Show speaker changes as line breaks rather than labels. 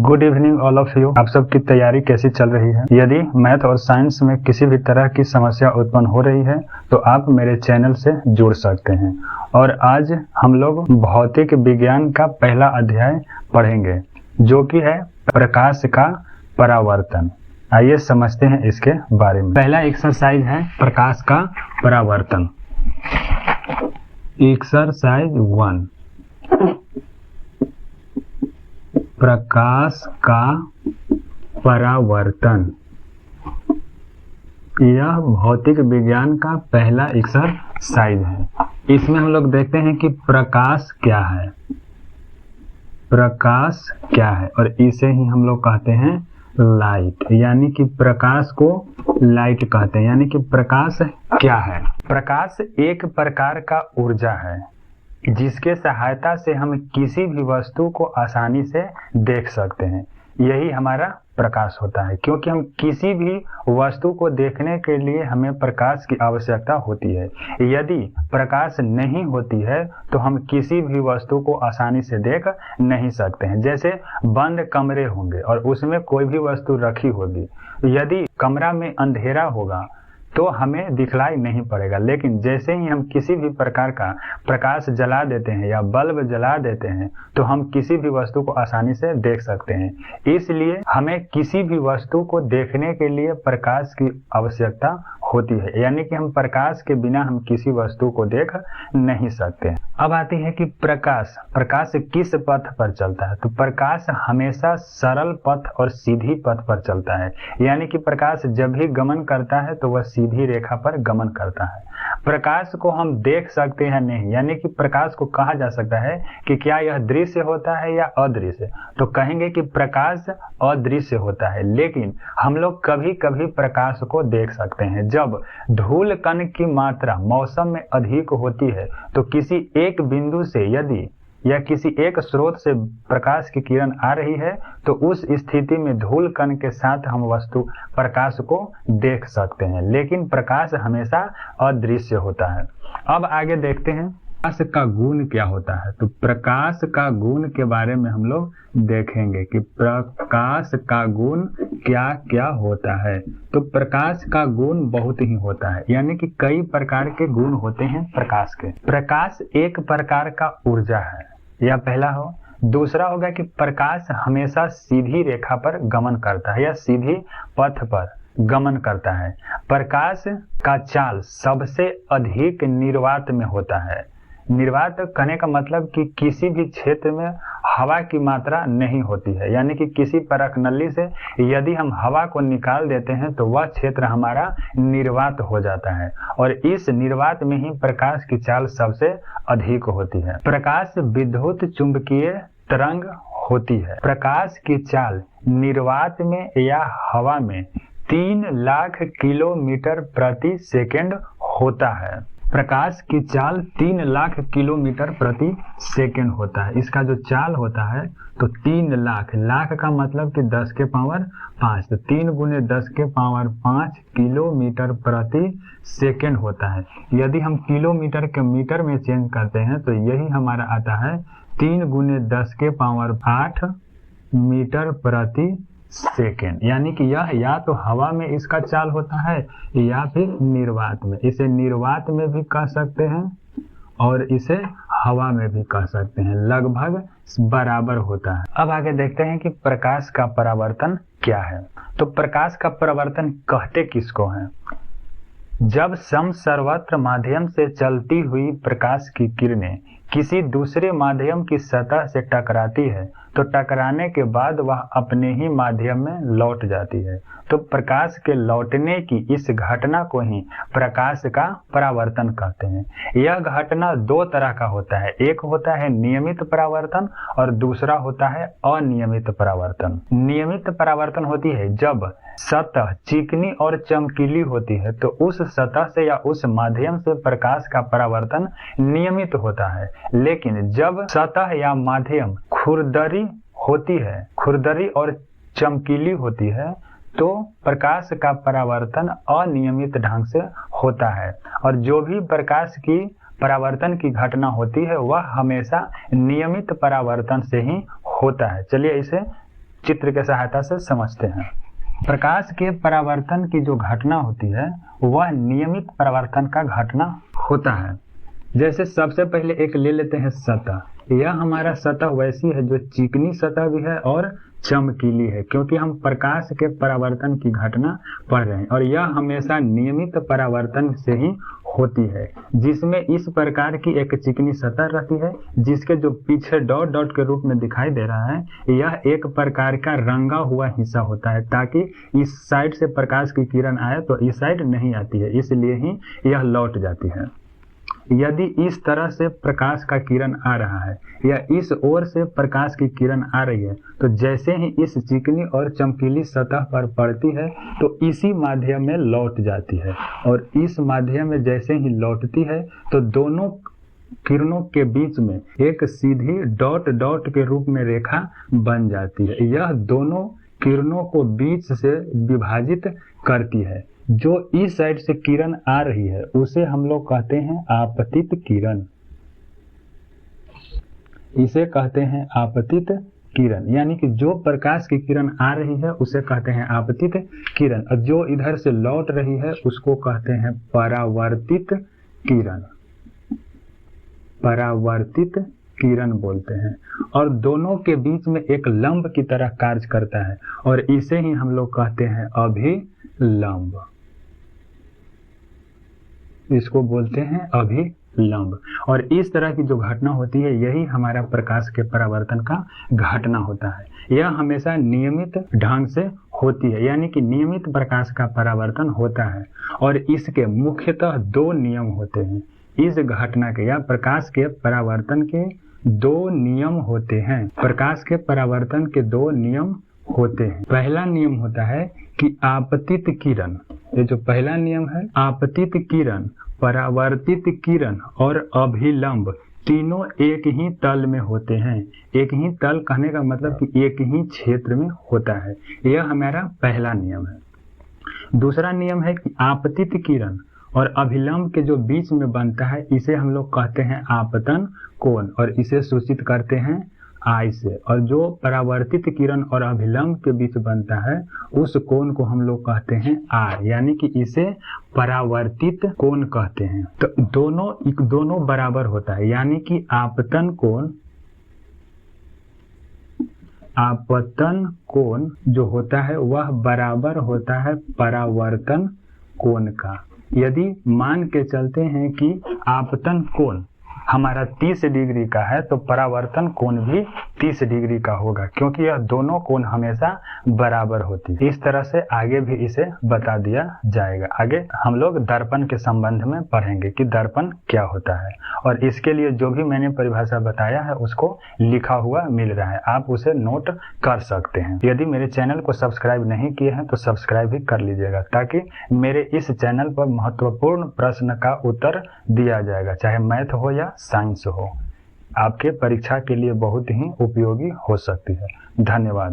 Good evening all of you. आप सबकी तैयारी कैसी चल रही है? यदि मैथ और साइंस में किसी भी तरह की समस्या उत्पन्न हो रही है तो आप मेरे चैनल से जुड़ सकते हैं। और आज हम लोग भौतिक विज्ञान का पहला अध्याय पढ़ेंगे जो कि है प्रकाश का परावर्तन। आइए समझते हैं इसके बारे में। पहला एक्सरसाइज है प्रकाश का परावर्तन। एक्सरसाइज 1, प्रकाश का परावर्तन। यह भौतिक विज्ञान का पहला एक्सरसाइज है। इसमें हम लोग देखते हैं कि प्रकाश क्या है, प्रकाश क्या है, और इसे ही हम लोग कहते हैं लाइट, यानी कि प्रकाश को लाइट कहते हैं। यानी कि प्रकाश क्या है? प्रकाश एक प्रकार का ऊर्जा है जिसके सहायता से हम किसी भी वस्तु को आसानी से देख सकते हैं। यही हमारा प्रकाश होता है, क्योंकि हम किसी भी वस्तु को देखने के लिए हमें प्रकाश की आवश्यकता होती है। यदि प्रकाश नहीं होती है तो हम किसी भी वस्तु को आसानी से देख नहीं सकते हैं। जैसे बंद कमरे होंगे और उसमें कोई भी वस्तु रखी होगी, यदि कमरा में अंधेरा होगा तो हमें दिखलाई नहीं पड़ेगा, लेकिन जैसे ही हम किसी भी प्रकार का प्रकाश जला देते हैं या बल्ब जला देते हैं तो हम किसी भी वस्तु को आसानी से देख सकते हैं। इसलिए हमें किसी भी वस्तु को देखने के लिए प्रकाश की आवश्यकता होती है, यानी कि हम प्रकाश के बिना हम किसी वस्तु को देख नहीं सकते। अब आती है कि प्रकाश किस पथ पर चलता है। तो प्रकाश हमेशा सरल पथ और सीधी पथ पर चलता है, यानी कि प्रकाश जब भी गमन करता है तो वह सीधी रेखा पर गमन करता है। प्रकाश को हम देख सकते हैं नहीं, यानी कि प्रकाश को कहा जा सकता है कि क्या यह दृश्य होता है या अदृश्य। तो कहेंगे कि प्रकाश अदृश्य होता है, लेकिन हम लोग कभी कभी प्रकाश को देख सकते हैं। जब धूल कण की मात्रा मौसम में अधिक होती है तो किसी एक बिंदु से यदि या किसी एक स्रोत से प्रकाश की किरण आ रही है तो उस स्थिति में धूल कण के साथ हम वस्तु प्रकाश को देख सकते हैं, लेकिन प्रकाश हमेशा अदृश्य होता है। अब आगे देखते हैं प्रकाश का गुण क्या होता है। तो प्रकाश का गुण के बारे में हम लोग देखेंगे कि प्रकाश का गुण क्या क्या होता है। तो प्रकाश का गुण बहुत ही होता है, यानी कि कई प्रकार के गुण होते हैं प्रकाश के। प्रकाश एक प्रकार का ऊर्जा है, यह पहला हो। दूसरा होगा कि प्रकाश हमेशा सीधी रेखा पर गमन करता है या सीधी पथ पर गमन करता है। प्रकाश का चाल सबसे अधिक निर्वात में होता है। निर्वात कहने का मतलब कि किसी भी क्षेत्र में हवा की मात्रा नहीं होती है, यानी कि किसी परख नली से यदि हम हवा को निकाल देते हैं तो वह क्षेत्र हमारा निर्वात हो जाता है, और इस निर्वात में ही प्रकाश की चाल सबसे अधिक होती है। प्रकाश विद्युत चुंबकीय तरंग होती है। प्रकाश की चाल निर्वात में या हवा में 3 लाख किलोमीटर प्रति सेकेंड होता है। प्रकाश की चाल 3 लाख किलोमीटर प्रति सेकेंड होता है। इसका जो चाल होता है तो 3 लाख, लाख का मतलब कि 10 के पावर 5, तो 3 गुने 10 के पावर 5 किलोमीटर प्रति सेकेंड होता है। यदि हम किलोमीटर के मीटर में चेंज करते हैं तो यही हमारा आता है 3 गुने 10 के पावर 8 मीटर प्रति सेकेंड। यानी कि यह या तो हवा में इसका चाल होता है या फिर निर्वात में। इसे निर्वात में भी कह सकते हैं और इसे हवा में भी कह सकते हैं, लगभग बराबर होता है। अब आगे देखते हैं कि प्रकाश का परावर्तन क्या है। तो प्रकाश का परावर्तन कहते किसको हैं? जब समसर्वत्र माध्यम से चलती हुई प्रकाश की किरणें किसी दूसरे माध्यम की सतह से टकराती है तो टकराने के बाद वह अपने ही माध्यम में लौट जाती है। तो प्रकाश के लौटने की इस घटना को ही प्रकाश का परावर्तन कहते हैं। यह घटना 2 तरह का होता है, एक होता है नियमित परावर्तन और दूसरा होता है अनियमित परावर्तन। नियमित परावर्तन होती है जब सतह चिकनी और चमकीली होती है तो उस सतह से या उस माध्यम से प्रकाश का परावर्तन नियमित होता है, लेकिन जब सतह या माध्यम खुरदरी होती है, खुरदरी और चमकीली होती है तो प्रकाश का परावर्तन अनियमित ढंग से होता है। और जो भी प्रकाश की परावर्तन की घटना होती है वह हमेशा नियमित परावर्तन से ही होता है। चलिए इसे चित्र के सहायता से समझते हैं। प्रकाश के परावर्तन की जो घटना होती है वह नियमित परावर्तन का घटना होता है। जैसे सबसे पहले एक ले लेते हैं सतह। यह हमारा सतह वैसी है जो चिकनी सतह भी है और चमकीली है, क्योंकि हम प्रकाश के परावर्तन की घटना पढ़ रहे हैं और यह हमेशा नियमित परावर्तन से ही होती है, जिसमें इस प्रकार की एक चिकनी सतह रहती है जिसके जो पीछे डॉट डॉट के रूप में दिखाई दे रहा है, यह एक प्रकार का रंगा हुआ हिस्सा होता है ताकि इस साइड से प्रकाश की किरण आए तो इस साइड नहीं आती है, इसलिए ही यह लौट जाती है। यदि इस तरह से प्रकाश का किरण आ रहा है या इस ओर से प्रकाश की किरण आ रही है तो जैसे ही इस चिकनी और चमकीली सतह पर पड़ती है तो इसी माध्यम में लौट जाती है, और इस माध्यम में जैसे ही लौटती है तो दोनों किरणों के बीच में एक सीधी डॉट डॉट के रूप में रेखा बन जाती है। यह दोनों किरणों को बीच से विभाजित करती है। जो इस साइड से किरण आ रही है उसे हम लोग कहते हैं आपतित किरण, इसे कहते हैं आपतित किरण, यानी कि जो प्रकाश की किरण आ रही है उसे कहते हैं आपतित किरण, और जो इधर से लौट रही है उसको कहते हैं परावर्तित किरण, परावर्तित किरण बोलते हैं। और दोनों के बीच में एक लंब की तरह कार्य करता है और इसे ही हम लोग कहते हैं अभिलंब, इसको बोलते हैं अभिलंब। और इस तरह की जो घटना होती है यही हमारा प्रकाश के परावर्तन का घटना होता है। यह हमेशा नियमित ढंग से होती है, यानी कि नियमित प्रकाश का परावर्तन होता है और इसके मुख्यतः दो नियम होते हैं। इस घटना के या प्रकाश के परावर्तन के दो नियम होते हैं। प्रकाश के परावर्तन के दो नियम होते हैं। पहला नियम होता है कि आपतित किरण, ये जो पहला नियम है, आपतित किरण, परावर्तित किरण और अभिलंब तीनों एक ही तल में होते हैं। एक ही तल कहने का मतलब कि एक ही क्षेत्र में होता है। यह हमारा पहला नियम है। दूसरा नियम है कि आपतित किरण और अभिलंब के जो बीच में बनता है इसे हम लोग कहते हैं आपतन कोण, और इसे सूचित करते हैं आई से। और जो परावर्तित किरण और अभिलंब के बीच बनता है उस कोण को हम लोग कहते हैं आर, यानी कि इसे परावर्तित कोण कहते हैं। तो दोनों बराबर होता है, यानी कि आपतन कोण जो होता है वह बराबर होता है परावर्तन कोण का। यदि मान के चलते हैं कि आपतन कोण हमारा 30 डिग्री का है तो परावर्तन कोण भी 30 डिग्री का होगा, क्योंकि यह दोनों कोण हमेशा बराबर होती है। इस तरह से आगे भी इसे बता दिया जाएगा। आगे हम लोग दर्पण के संबंध में पढ़ेंगे कि दर्पण क्या होता है, और इसके लिए जो भी मैंने परिभाषा बताया है उसको लिखा हुआ मिल रहा है, आप उसे नोट कर सकते हैं। यदि मेरे चैनल को सब्सक्राइब नहीं किए हैं तो सब्सक्राइब भी कर लीजिएगा, ताकि मेरे इस चैनल पर महत्वपूर्ण प्रश्न का उत्तर दिया जाएगा, चाहे मैथ हो या साइंस हो, आपके परीक्षा के लिए बहुत ही उपयोगी हो सकती है। धन्यवाद।